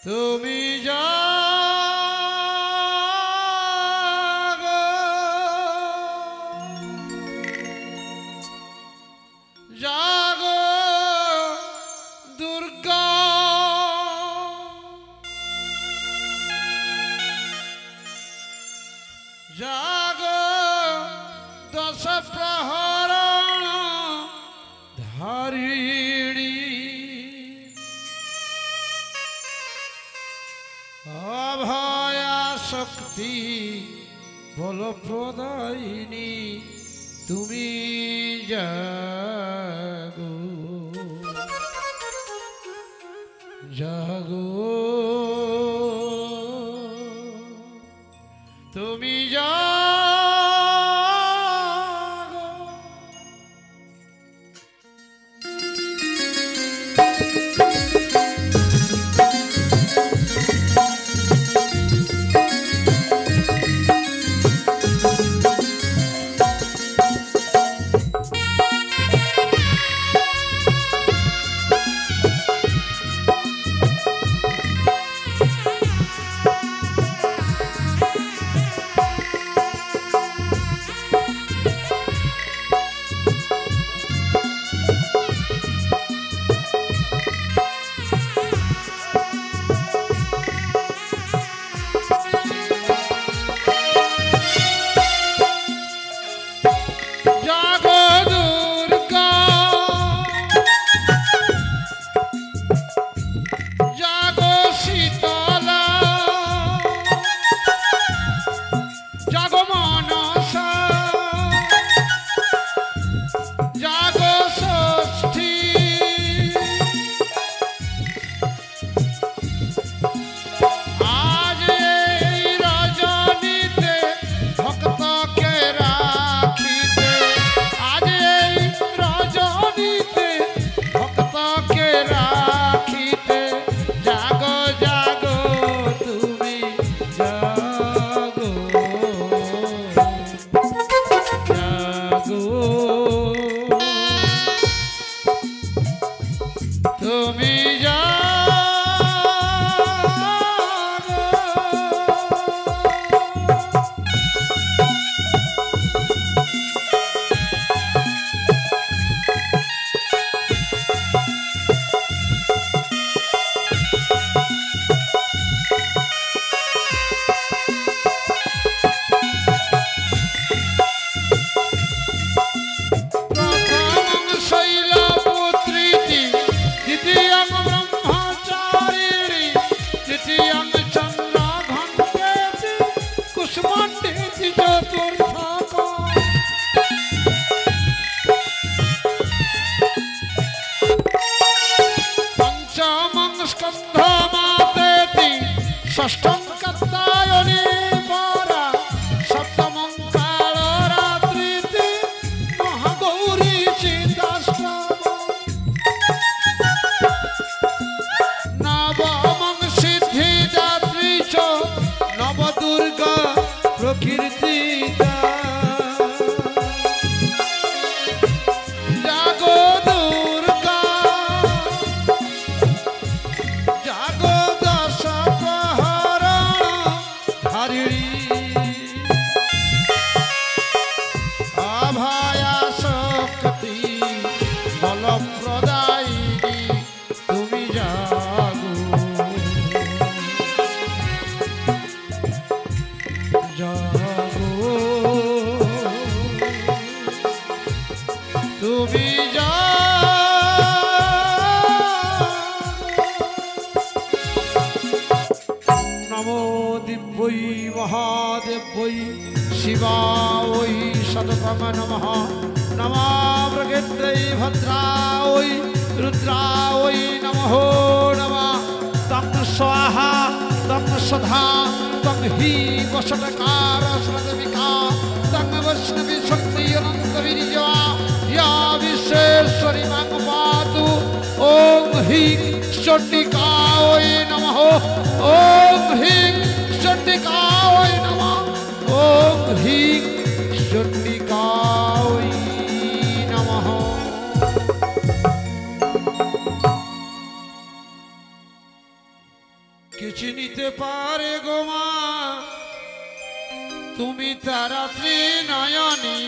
তুমি জাগো জাগো দুর্গা জাগো দশ প্রহরণ ধারিণী অভয়া শক্তি বল প্রদায়িনী তুমি জাগো জাগো তুমি জাগো षष्ठं कत्तायनी परा सप्तमं कालरात्रिति महागौरी चिदाष्टम नवमं सिद्धिदात्री च नवदुर्गा प्रकीर्तिता जागो दुर्गा जागो अभया शक्ति बल प्रदायिनी तुमी जागो जागो तुमी नमो दिव्यै महादेव्यै शिवायै सततं नमः नमः प्रकृत्यै भद्रायै रुद्रायै नमः नमः तं स्वाहा तं सदा तं हि वषट्कार श्रद्विका तं वैष्णवी शक्ति अनन्तवीर्या या विश्वेश्वरी मां पातु ॐ ह्रीं चण्डिकायै नमः ॐ ह्रीं चण्डिकायै नमः ॐ ह्रीं चण्डिकायै नमः। পারে গো মা তুমি তারা ত্রিনয়নী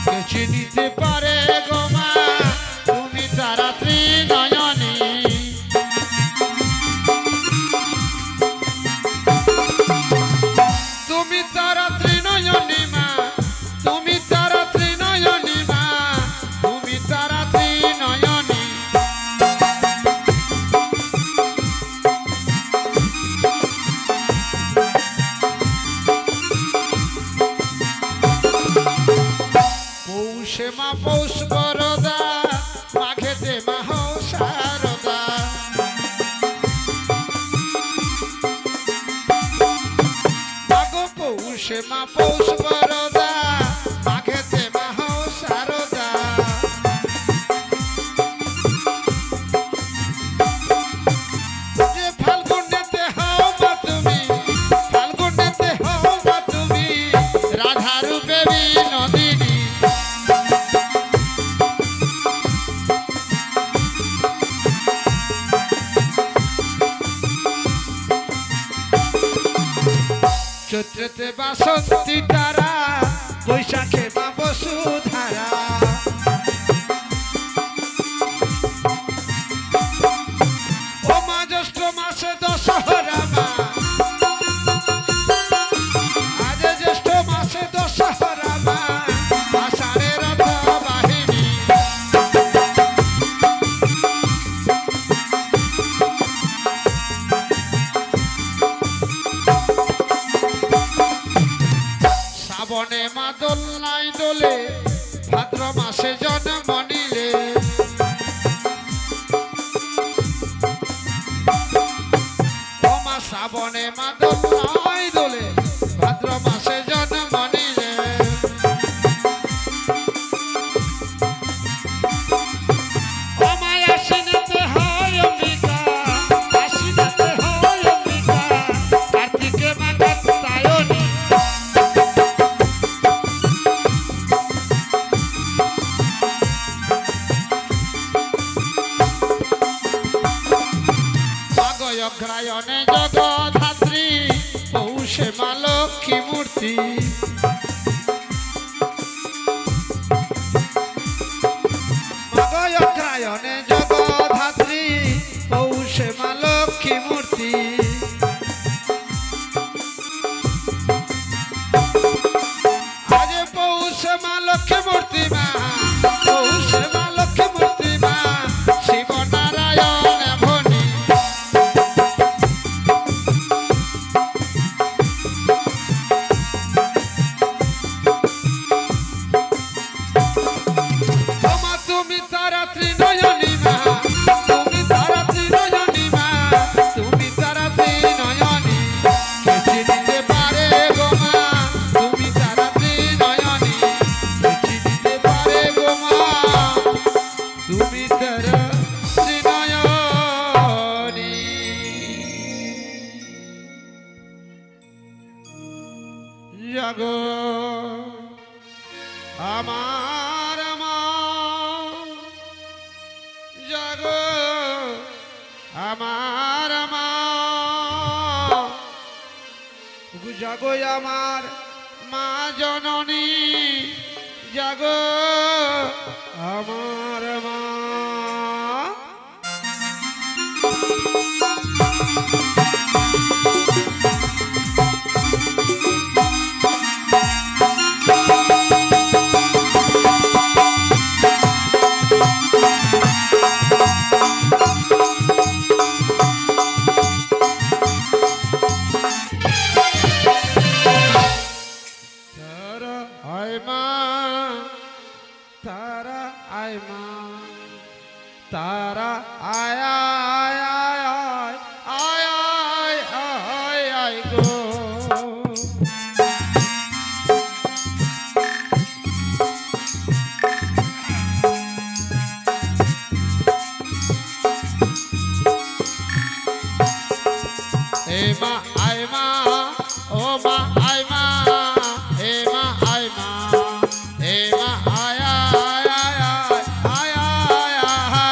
কে চিনিতে পারে গো মা তুমি তারা ত্রিনয়নী তুমি তারা ত্রিনয়নী মা তুমি তারা ত্রিনয়নী মা তুমি তারা ত্রিনয়নী পৌষে মা পৌষ বরদা মাঘেতে মা হও শারদা মাগো পৌষে মা পৌষ বরদা মাঘেতে মা হও শারদা যে ফাল্গুনেতে হও মা তুমি ফাল্গুনেতে হও মা তুমি রাধা রূপে বিনোদিনী চৈত্রেতে বাসন্তী তারা বৈশাখে মা বসুধারা ও মা জ্যৈষ্ঠ মাসে দশহরা মা আজ জ্যৈষ্ঠ মাসে দশহরা মা আষাঢ়ে রথ বাহিনী শ্রাবণে মা দোলনায় দোলে ভাদ্র মাসে জন্ম নিলে ও মা শ্রাবণে মা দোলনায় দোলে ভাদ্র মাসে জন্ম নিলে ও মা আশ্বিনেতে হয় অম্বিকা আশ্বিনেতে হয় অম্বিকা কার্তিকে মা কাত্যায়নী অগ্রায়ণে জগদ্ধাত্রী পৌষে মা লক্ষ্মী মূর্তি অগ্রায়ণে জগদ্ধাত্রী পৌষে মা লক্ষ্মী মূর্তি আজ পৌষে মা লক্ষ্মী মূর্তি মা পৌষে মা লক্ষ্মী মূর্তি মা শিব নারায়ণ ভনী তুমি তারা ত্রিনয়নী মা তুমি তারা ত্রিনয়নী মা তুমি তারা ত্রিনয়নী কে চিনিতে পারে গো মা তুমি তারা ত্রিনয়নী কে চিনিতে পারে গো মা তুমি তারা ত্রিনয়নী জাগো আমার মা জাগো আমার মা জাগো আমার মা জননী জাগো আমার মা तारा आया आया आया आया आया गो ए मा आई मा ओ मा आई मा ए मा आई मा ए मा आया आया आया आया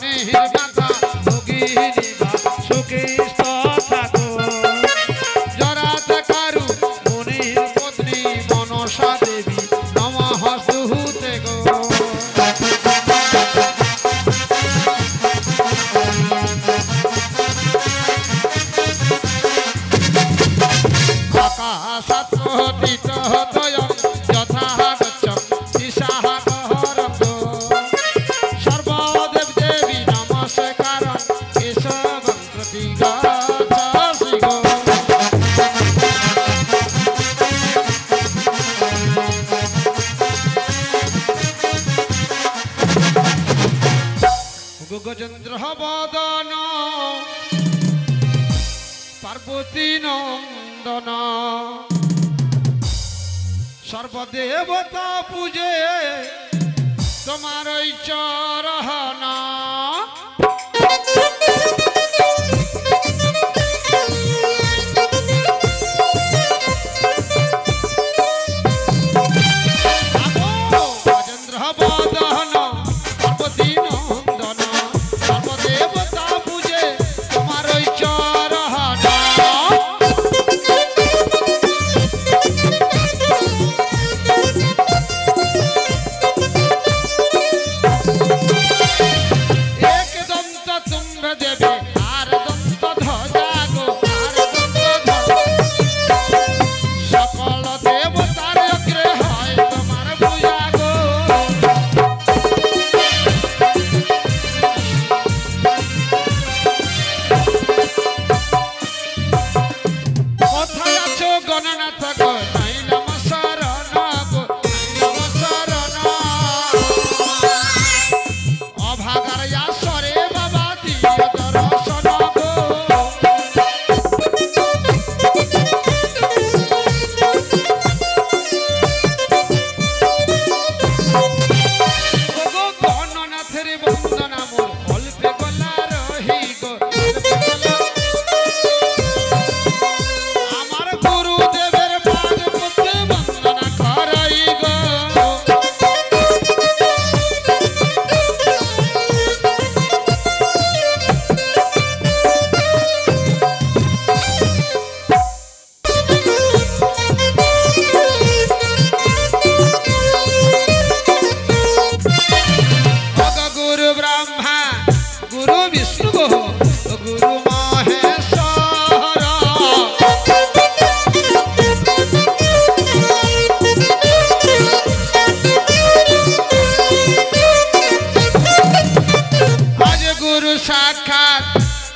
মনের বাধা ভোগিনী বা সুখী থাকো জরাতে কারু মনের পত্নী মনসা দেবী নমঃ স্তুতে গো আকাশাৎ পতিত হতয়ং যথা গচ্ছং দিশাঃ গহরং সর্বদেব দেবী নমস্কারং কেশবং প্রতি গচ্ছাসি গো গজেন্দ্র বদন পার্বতী নন্দন সর্বদেবতা পূজে তোমার চরণ গজেন্দ্র বদন পার্বতী নন্দন সর্বদেবতা পূজে তোমার চরণ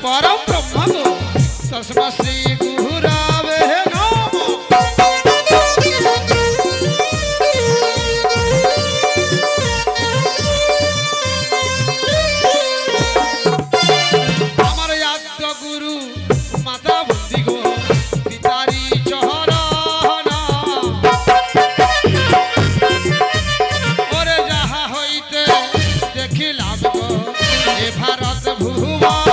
परम ब्रह्म गो तस्मै श्री गुरुरावे नमः। আমার আদ্য গুরু মাতা বন্দি গো পিতারি চরণ ওরে যাহা হইতে দেখিলাম গো এ ভারত ভুবন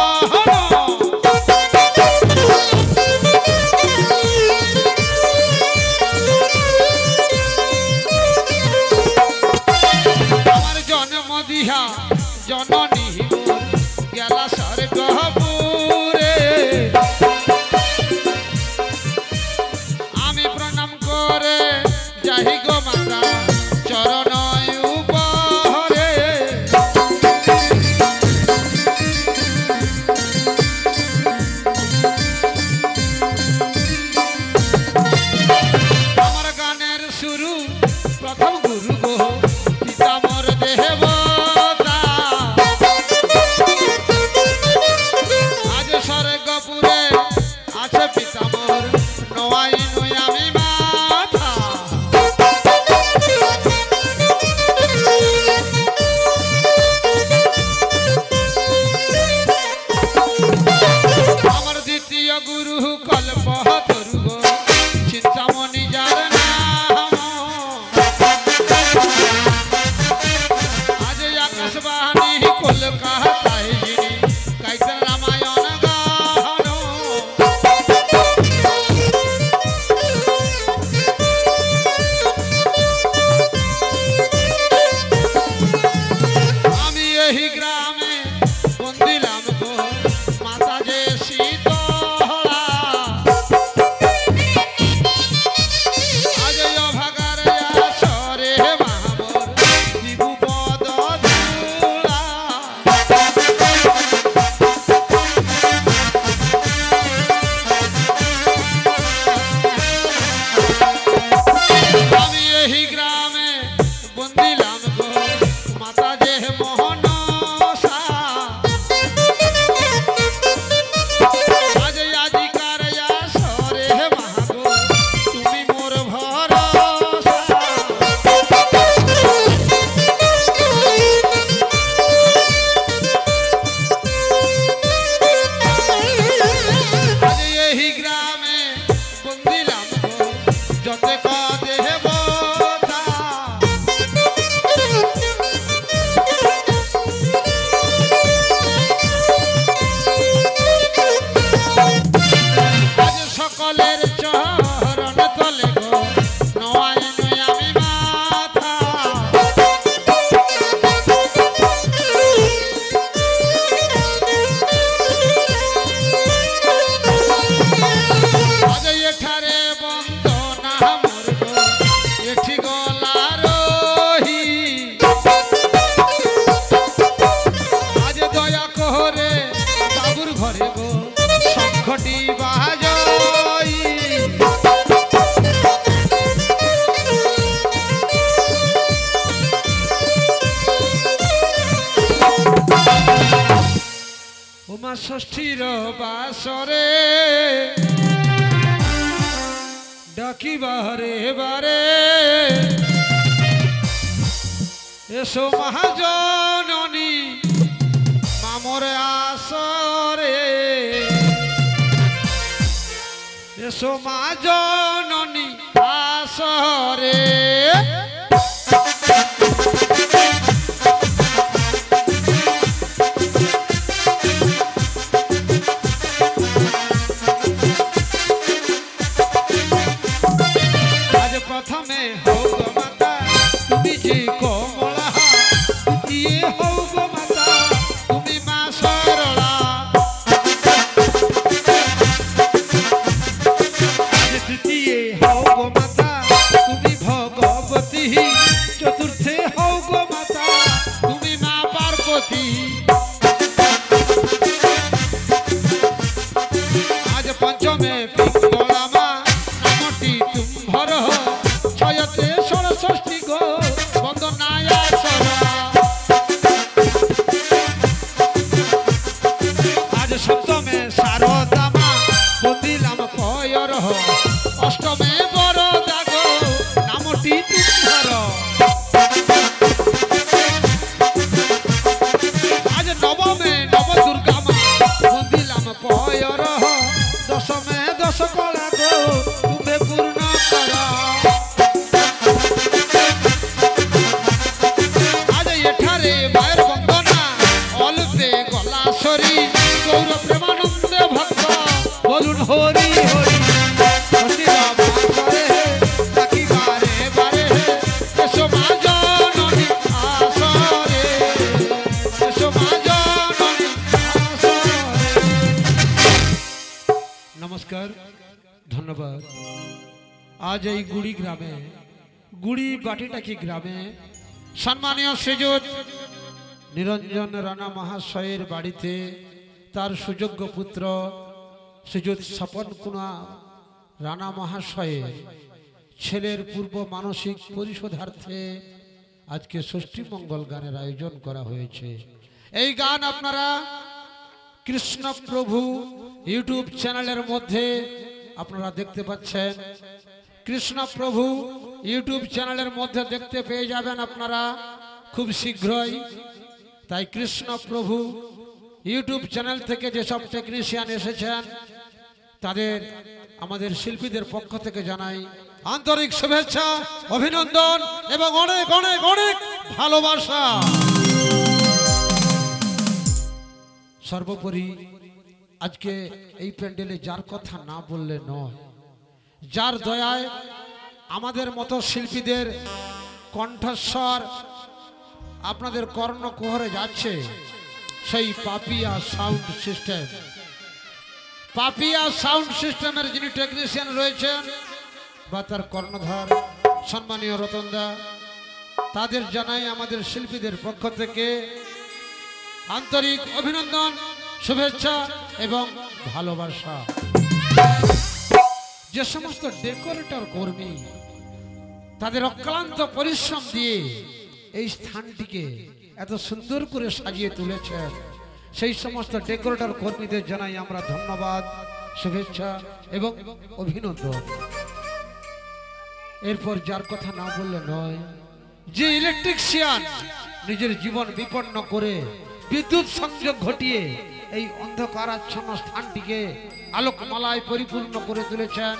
जननी गला स्वर्गपुरे आमी प्रणाम करे जाहि गो माता चरण उपहरे आमार गानेर शुरू प्रथम गुरु गो पिता मोर देव गुरु कल्प तरु गो चिंतामणि जार नाम आज आकाशवाणी कलकाताय जिनी गाइतेन रामायण गान आमी एही ग्रामे বন্দিলাম গো মাতা যে শীতলা আজ অভাগার আসরে মামর দিবু পদ ধুলা আমি এই গ্রামে বন্দিলাম গো মাতা যে মোহনসা আজ আজিকার আসরে মাগো তুমি মোর ভরসা আজ এই গ্রামে বন্দিলাম গো যতে কাজে বতা আজ সকলের চরণ তলে গো নয় নয় আমি মাথা আজ এঠারে বন্দনা মোর গো এঠি গলা রহি আজ দয়া করে বাবুর ঘরে গো শঙ্খটি বাজই উমা ষষ্ঠীর বাসরে ডাকি বারে বারে এসো মহাজননী মামর আসরে এসো মহাজননী আসরে আজ প্রথমে হও গো মাতা তুমি যে কমলা দ্বিতীয় হও গো মাতা তুমি মা সরলা আজ তৃতীয় হও গো মাতা তুমি ভগবতী চতুর্থে হও গো মাতা তুমি মা পার্বতী আজ পঞ্চমে পিঙ্গলা মা নামটি তুম্ভর ছয়তে ষষ্ঠী গো বন্দনায় আসরা আজ সপ্তমে শারদা মা বন্দিলাম পয়র অষ্টমে বরদা গো নামটি তুম্ভর আজ নবমে নবদুর্গা মা বন্দিলাম পয়র দশমে দশ কলা গো তুমি পূর্ণ কর আজ এঠারে মায়ের বন্দনা অল্পে গলা সরি গৌর প্রেমানন্দে ভক্ত বলুন হরি হরি ষষ্ঠীর বাসরে ডাকি বারে বারে এসো মা জননী আসরে এসো মা জননী আসরে নমস্কার ধন্যবাদ আজ এই গুড়ি গ্রামে গুড়ি বাটিটাকি গ্রামে সম্মানীয় শ্রীযুত নিরঞ্জন রানা মহাশয়ের বাড়িতে তার সুযোগ্য পুত্র শ্রীযুত স্বপন কুমার রানা মহাশয়ের ছেলের পূর্ব মানসিক পরিশোধার্থে আজকে ষষ্ঠী মঙ্গল গানের আয়োজন করা হয়েছে। এই গান আপনারা কৃষ্ণ প্রভু ইউটিউব চ্যানেলের মধ্যে আপনারা দেখতে পাচ্ছেন। কৃষ্ণ প্রভু ইউটিউব চ্যানেলের মধ্যে দেখতে পেয়ে যাবেন আপনারা খুব শীঘ্রই। তাই কৃষ্ণ প্রভু ইউটিউব চ্যানেল থেকে যেসব টেকনিশিয়ান এসেছেন তাদের আমাদের শিল্পীদের পক্ষ থেকে জানাই আন্তরিক শুভেচ্ছা, অভিনন্দন এবং অনেক অনেক অনেক ভালোবাসা। সর্বোপরি আজকে এই প্যান্ডেলে যার কথা না বললে নয়, যার দয়ায় আমাদের মতো শিল্পীদের কণ্ঠস্বর আপনাদের কর্ণকুহরে যাচ্ছে, সেই Papiya sound system. Papiya sound সিস্টেমের যিনি টেকনিশিয়ান রয়েছেন বা তার কর্ণধার সম্মানীয় রতনদা, তাদের জানাই আমাদের শিল্পীদের পক্ষ থেকে আন্তরিক অভিনন্দন, শুভেচ্ছা এবং ভালোবাসা। যে সমস্ত ডেকোরেটর কর্মী তাদের অক্লান্ত পরিশ্রম দিয়ে এই স্থানটিকে এত সুন্দর করে সাজিয়ে তুলেছেন, সেই সমস্ত ডেকোরেটর কর্মীদের জানাই আমরা ধন্যবাদ, শুভেচ্ছা এবং অভিনন্দন। এরপর যার কথা না বললে নয়, যে ইলেকট্রিশিয়ান নিজের জীবন বিপন্ন করে বিদ্যুৎ সংযোগ ঘটিয়ে এই অন্ধকারাচ্ছন্ন স্থানটিকে আলোকমালায় পরিপূর্ণ করে তুলেছেন,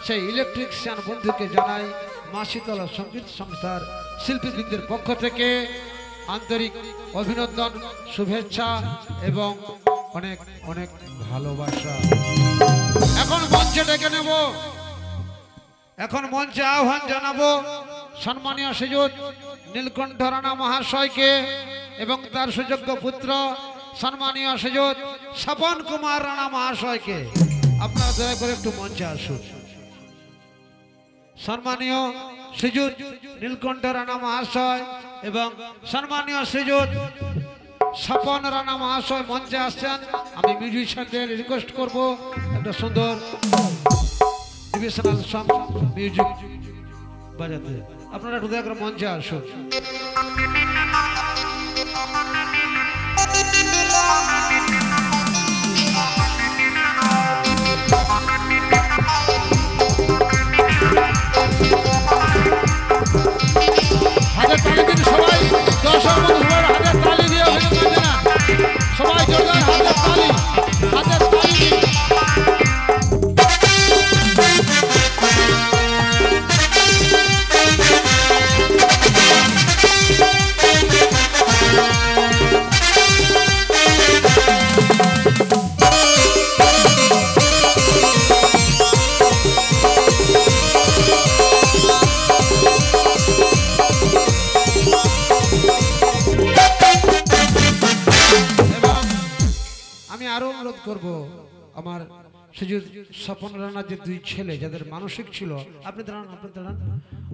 সেই ইলেকট্রিশিয়ান বন্ধুকে জানাই মা শীতলা সঙ্গীত সংস্থার শিল্পীবৃন্দের পক্ষ থেকে আন্তরিক অভিনন্দন, শুভেচ্ছা এবং অনেক অনেক ভালোবাসা। এখন মঞ্চে ডেকে নেব, এখন মঞ্চে আহ্বান জানাবো সম্মানীয় শ্রীযুত নীলকণ্ঠ রানা মহাশয়কে এবং তার সুযোগ্য পুত্র সম্মানীয় শ্রীযুত স্বপন কুমার রানা মহাশয়কে। আপনারা দয়া করে একটু মঞ্চে আসুন। সম্মানীয় শ্রীযুত নীলকণ্ঠ রানা মহাশয় এবং সম্মানীয় শ্রীযুত স্বপন রানা মহাশয় মঞ্চে আসছেন। আমি মিউজিশিয়ানদের রিকোয়েস্ট করব একটা সুন্দর ডিভিশনাল সং মিউজিক বাজাতে। আপনারা একটু দয়া করে মঞ্চে আসুন। হাজার তালি দিন সবাই, দর্শক বন্ধু সবাই হাজার তালি দিয়ে অভিনন্দন জানান। সবাই জোরদার হাজার তালি, হাজার তালি দিন। আরো অনুরোধ করব আমার শ্রীযুত স্বপন রানার যে দুই ছেলে যাদের মানসিক ছিল, আপনি দাঁড়ান, আপনি দাঁড়ান,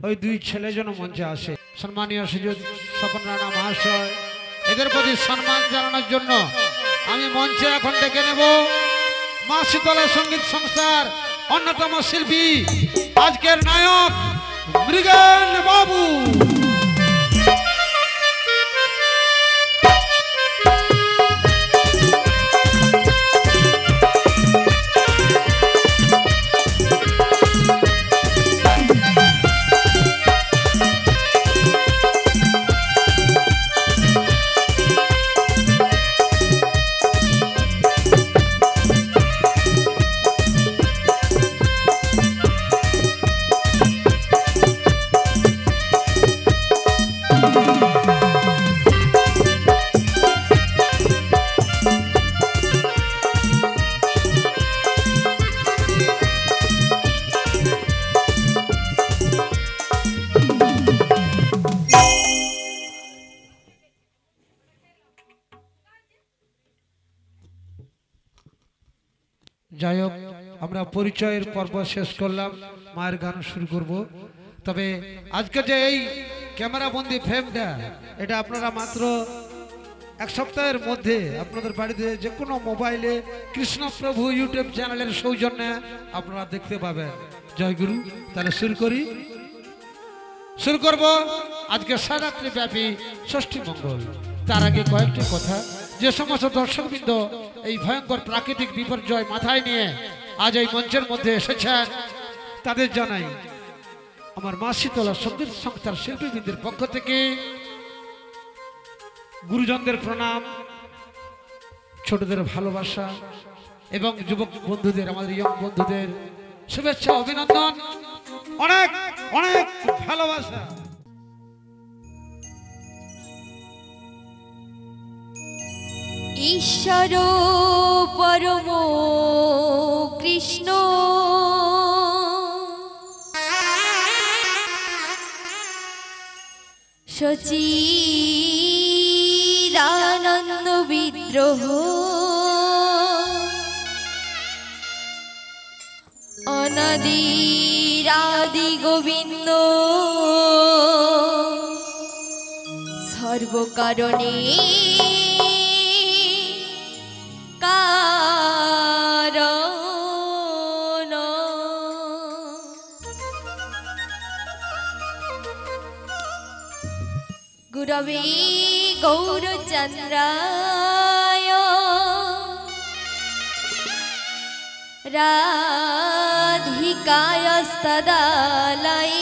ওই দুই ছেলে যেন মঞ্চে আসে। সম্মানীয় শ্রীযুত স্বপন রানা মহাশয়, এদের প্রতি সম্মান জানানোর জন্য আমি মঞ্চে এখন ডেকে নেব মা শীতলা সঙ্গীত সংস্থার অন্যতম শিল্পী, আজকের নায়ক মৃগেন বাবু। যাই হোক, আমরা পরিচয়ের পর্ব শেষ করলাম, মায়ের গান শুরু করব। তবে আজকে যে এই ক্যামেরা বন্দি ফ্রেমটা, এটা আপনারা মাত্র এক সপ্তাহের মধ্যে আপনাদের বাড়িতে যে কোনো মোবাইলে কৃষ্ণপ্রভু ইউটিউব চ্যানেলের সৌজন্যে আপনারা দেখতে পাবেন। জয় গুরু। তাহলে শুরু করব আজকে সারাত্রি ব্যাপী ষষ্ঠী মঙ্গল। তার আগে কয়েকটি কথা, যে সমস্ত দর্শকবৃন্দ এই ভয়ঙ্কর প্রাকৃতিক বিপর্যয় মাথায় নিয়ে আজ এই মঞ্চের মধ্যে এসেছেন, তাদের জানাই আমার মা শীতলা সঙ্গীত সংস্থার শিল্পীবৃন্দের পক্ষ থেকে গুরুজনদের প্রণাম, ছোটদের ভালোবাসা এবং যুবক বন্ধুদের, আমাদের ইয়ং বন্ধুদের শুভেচ্ছা, অভিনন্দন, অনেক অনেক ভালোবাসা। ঈশ্বর পরম কৃষ্ণ সচিদানন্দ বিদ্যা বিদ্রোহ অনাদিরাদি গোবিন্দ সর্বকারণে কারণ গুরবে গৌরচন্দ্রায় রাধিকায়স্তদালয়ে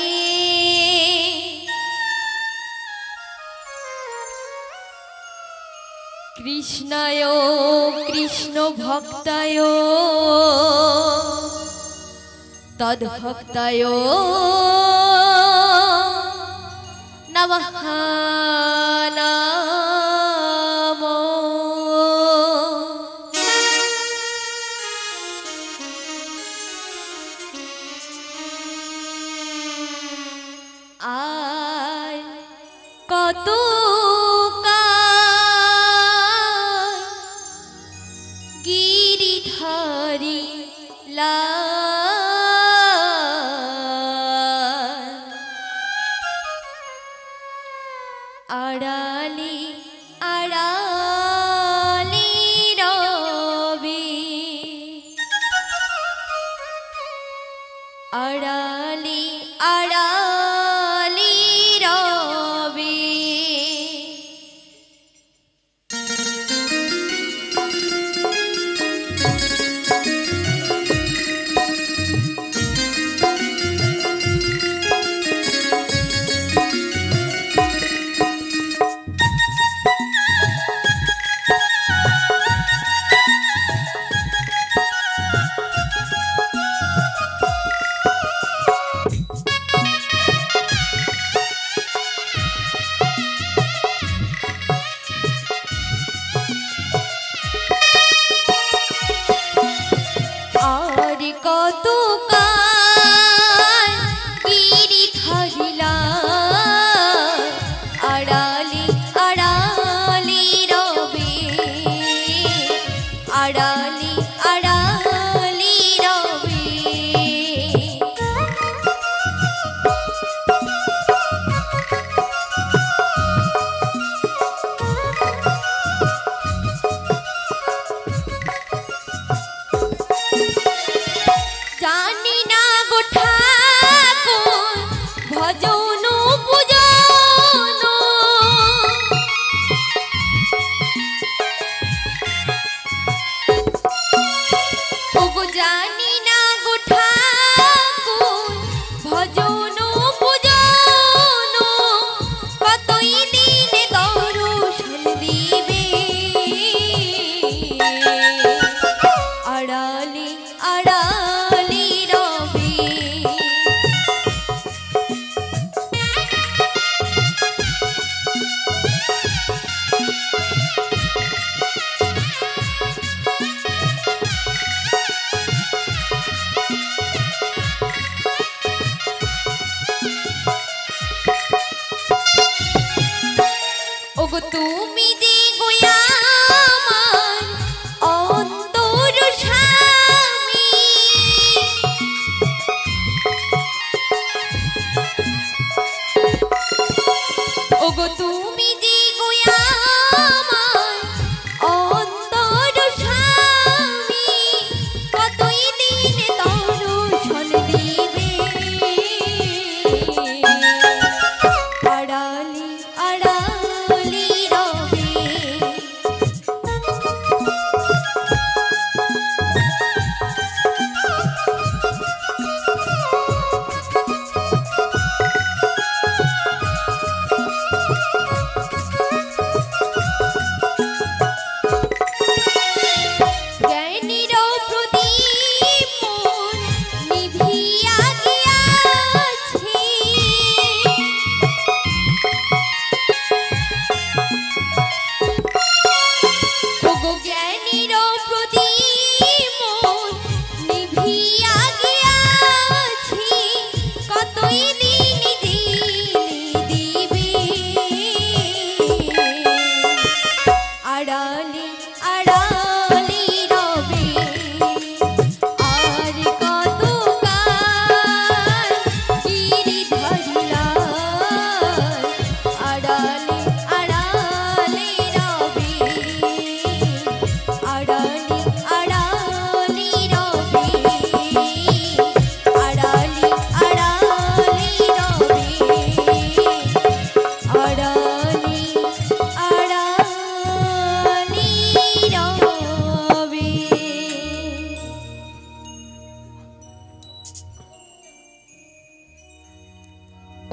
কৃষ্ণায় কৃষ্ণ ভক্তায় তদ্ভক্তায় নমঃ নমো আর কত গিরিধারী আড়ালি আড়ালি রবি আড়ালি আড়ালি রবি কত কাল গিরি ধরিলা আড়ালি আড়ালি রবে আড়ালি আড়ালি রবে জানি না গো ঠাকুর ভজন পূজন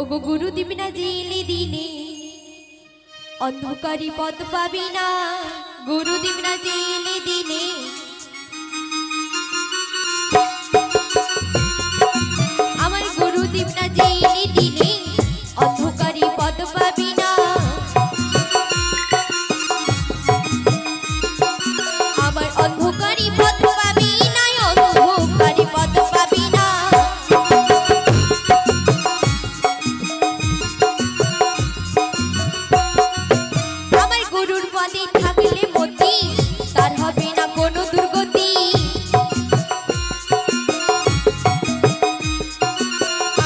ওগো গুরু দিবি না জেলে দিনে অন্ধকারী পথ পাবি না গুরু দিবি না জেলে দিনে আমার গুরু দিবি না জেলে দিনে অন্ধকারী পথ পাবি না আমার অন্ধকারী পথ পাবি না অন্ধকারী পথ পাবি না আমার গুরুর পদে থাকলে মতি তার হবে না কোনো দুর্গতি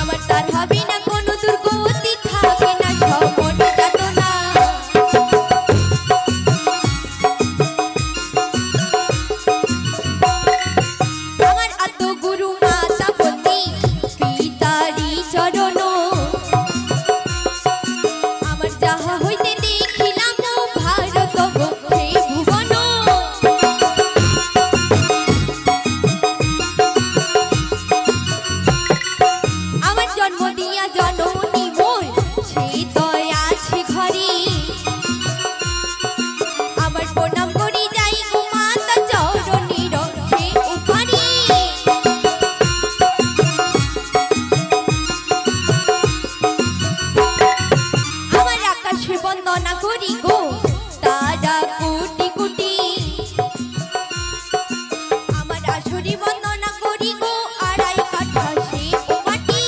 আমার তার হবে না কোনো দুর্গতি থাকে না সমন যাতনা আমার আত্মগুরু মাতা পতি পিতারি চরণ আমার যাহা হইতে দেখিলাম ভারত বক্ষে ভুবন আমার জন্ম দিয়া জননী মোর সে দয়া আছে ঘরে আমার প্রণাম করি যাই গো মাতা চরণী রক্ষে উপরি আমার আকাশে বন্দনা করি গো তারা কোটি কোটি আমার আসরি বন্দনা করি গো আড়াই কাঠা সে মাটি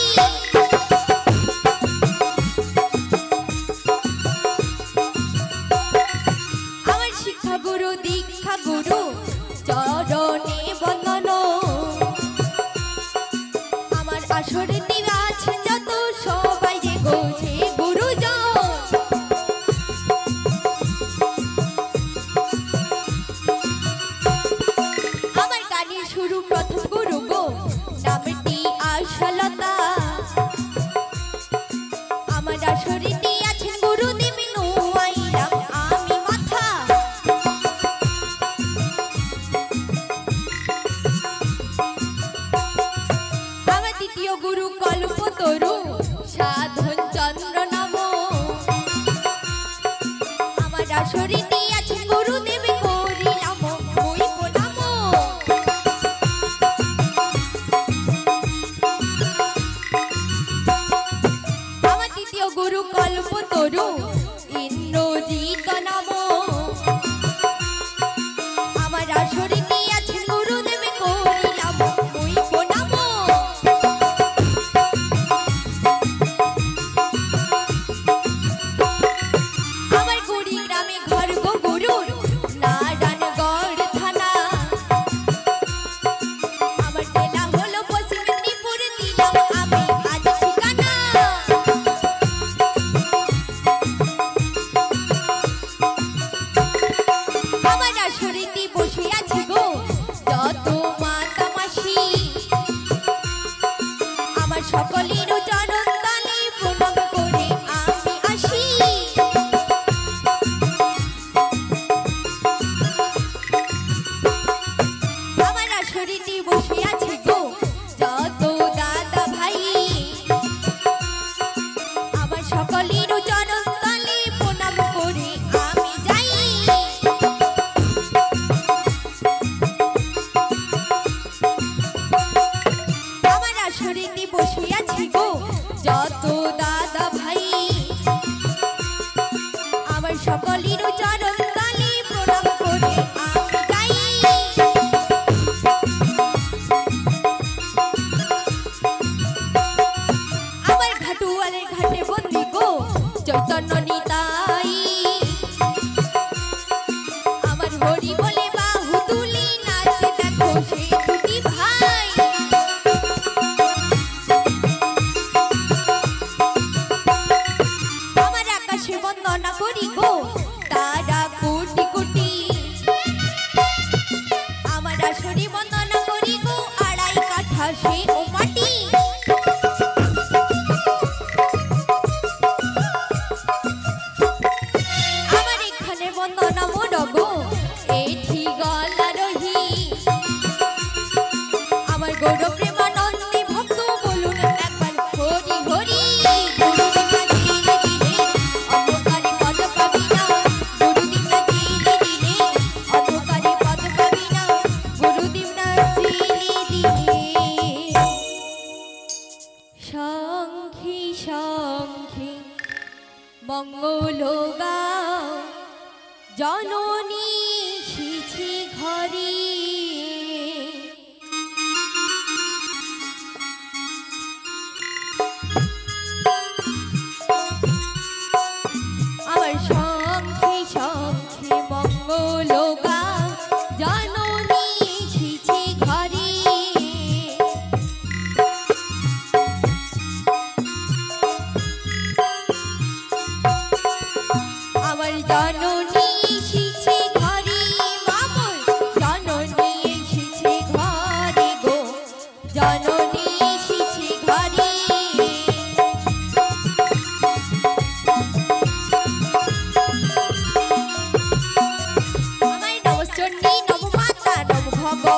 আমার শিক্ষা গুরু দীক্ষা গুরু চরণে বন্দন আমার আসরে দিবা আছেন যত সবাই রে গো যে গুরুজন আমার গানের শুরু প্রথম গুরু গো নামটি আশালতা আমার আসরিতে আছেন গুরুদেব নোয়াইলাম আমি মাথা আমার দ্বিতীয় গুরু কল্পতরু সাধন চন্দ্র নম আমার আসরিতে আছেন গুরুদেব করিলাম মই প্রণাম আমার তৃতীয় গুরু কল্প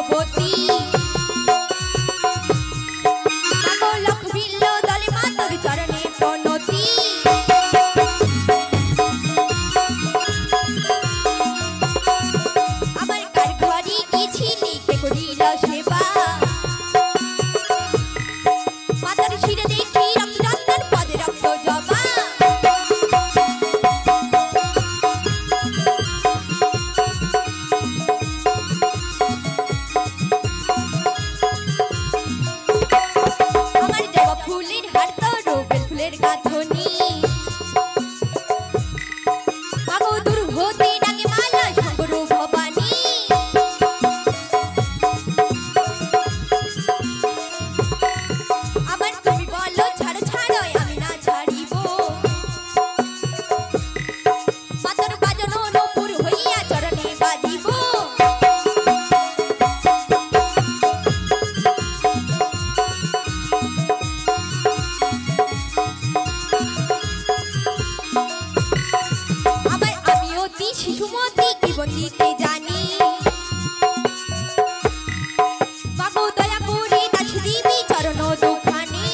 ভগবতী আগো লক্ষ বিল্ল দলে মা তোর চরণে প্রণতি আমার কার ঘরে গেছিলি কে করিল সেবা মাতার শিরে দেখি রক্তচন্দন পদে রক্ত জবা আমার জবা ফুলের হার তোর বেল ফুলের গাঁথনি মাগো দূর হতে ডাকে মালা শঙ্কর ভবানী আমার তুমি বলো ছাড়ো ছাড়ো আমি না ছাড়িব মাতার বাজনো নপুর হইয়া চরণে বাজিব আবার আমি অতি শিশুমতি জীবন দিতে জানি বাবু দয়া করে দাসী দিবি চরণ দুখানি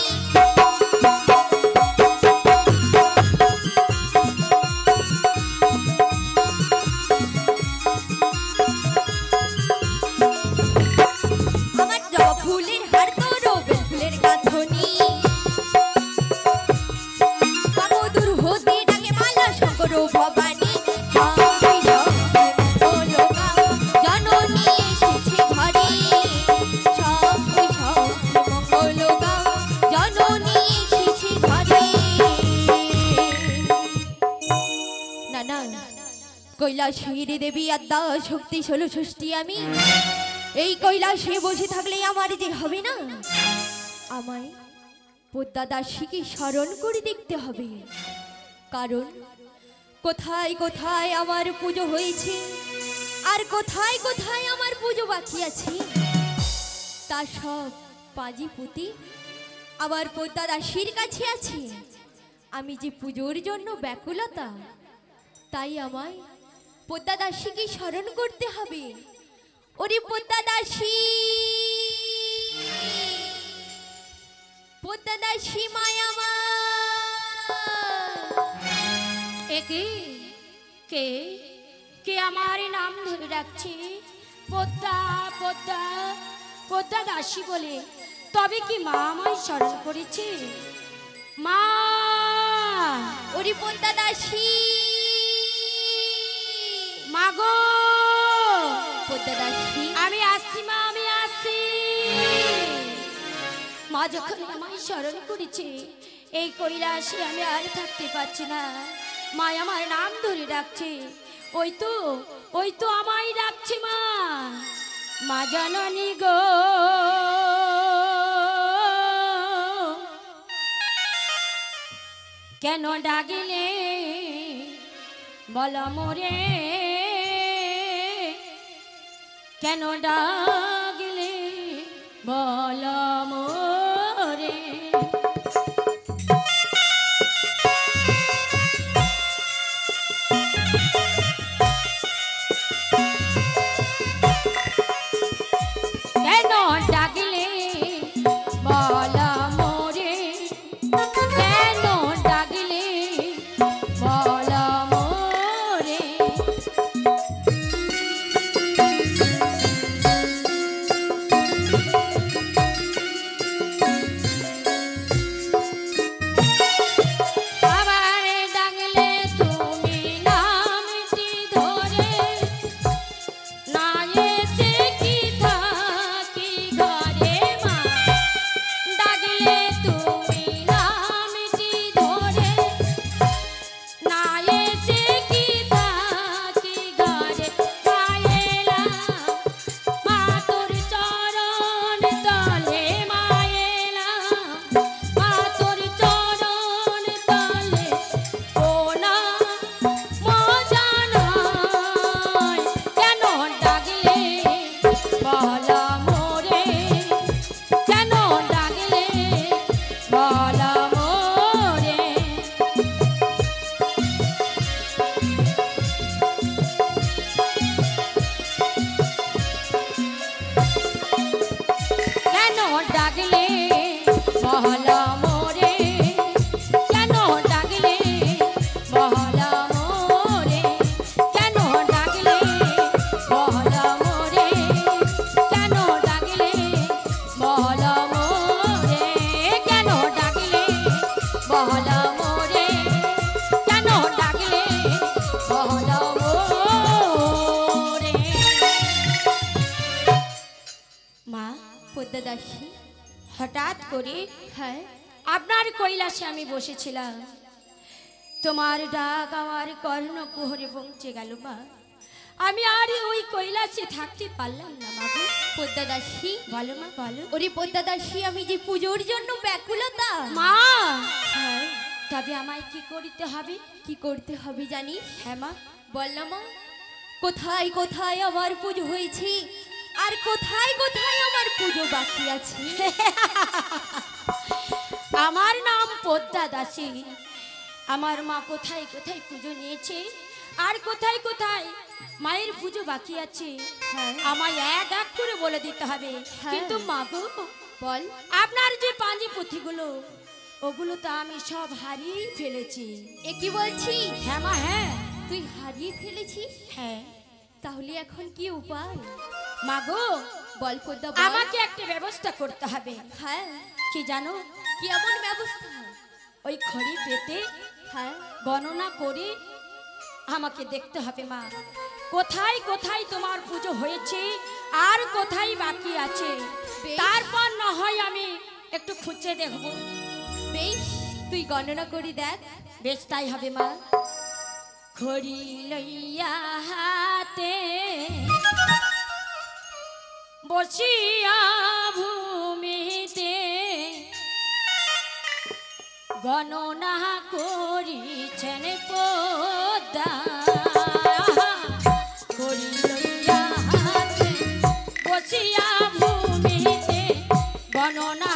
আমার জবা ফুলের হার তোর বেল ফুলের গাঁথনি বাবু দূর হতে ডাকে মালা শঙ্কর ভবানী জননী এসেছে ঘরে মঙ্গল গাও জননী এসেছে ঘরে না না কৈলাসের দেবী আদ্যা শক্তি ষোলো ষষ্ঠী আমি এই কৈলাসে বসে থাকলে আমার যে হবে না আমায় পদ্মা দাসীকে স্মরণ করে দেখতে হবে কারণ কোথায় কোথায় আমার পুজো হয়েছে আর কোথায় কোথায় আমার পুজো বাকি আছে তা সব পাজি পুঁতি আমার পদ্মা দাসীর কাছে আছে আমি যে পুজোর জন্য ব্যাকুলতা তাই আমায় পদ্মা দাসীকে স্মরণ করতে হবে ওরে পদ্মা দাসী পদ্মা দাসী মায়া মা একে কে কে আমার নাম ধরে ডাকছে পদ্মা পদ্মা পদ্মা দাসী বলে তবে কি মা আমায় স্মরণ করেছে মা ওরে পদ্মা দাসী মাগো পদ্মা দাসী আমি আসছি মা আমি আসছি মা যখন আমায় স্মরণ করেছে এই কৈলাসে আমি আর থাকতে পারছি না মা আমার নাম ধরে ডাকছে ওই তো আমায় ডাকছে মা মা জননী গো কেন ডাকিলে বল মোরে কেন ডাকিলে বল মোরে কেন ডাকিলে বল মোরে কেন ডাকিলে বল মোরে পদ্মা দাসী। হঠাৎ করে হ্যাঁ, আপনার কৈলাসে আমি বসেছিলাম, তোমার ডাক আমার কর্ণকুহরে পৌঁছে গেল মা। আমি আর ওই কৈলাসে থাকতে পারলাম না মা গো। পদ্মা দাসী, বলো মা বলো। ওরে পদ্মা দাসী, আমি যে পুজোর জন্য ব্যাকুলতা। মা, হ্যাঁ, তবে আমায় কি করতে হবে? কি করতে হবে জানিস? হ্যাঁ মা, বললাম মা, কোথায় কোথায় আমার পুজো হয়েছে আর কোথায় কোথায় আমার পুজো বাকি আছে। আমার নাম পদ্মা দাসী। আমার মা কোথায় কোথায় পুজো নিয়েছে আর কোথায় কোথায় মায়ের পুজো বাকি আছে, হ্যাঁ, আমায় এক এক করে বলে দিতে হবে। হ্যাঁ। কিন্তু মা গো, বল। আপনার যে পাঞ্জি পুঁথিগুলো, ওগুলো তো আমি সব হারিয়ে ফেলেছি। এ কি বলছিস? হ্যাঁ মা, হ্যাঁ তুই হারিয়ে ফেলেছিস? হ্যাঁ। তাহলে এখন কি উপায়? মা গো, বল পদ্মা, বল। আমাকে একটা ব্যবস্থা করতে হবে। হ্যাঁ, কি জানো? কি এমন ব্যবস্থা? ওই খড়ি পেতে হ্যাঁ, গণনা করে আমাকে দেখতে হবে মা, কোথায় কোথায় তোমার পুজো হয়েছে আর কোথায় বাকি আছে। বেশ। তারপর না হয় আমি একটু খুঁজে দেখব। বেশ, তুই গণনা করি দেখ। বেশ, তাই হবে মা। খড়ি লইয়া হাতে বসিয়া ভূমিতে গণনা করিছেন পদ্মা। খড়ি লইয়া হাতে বসিয়া ভূমিতে গণনা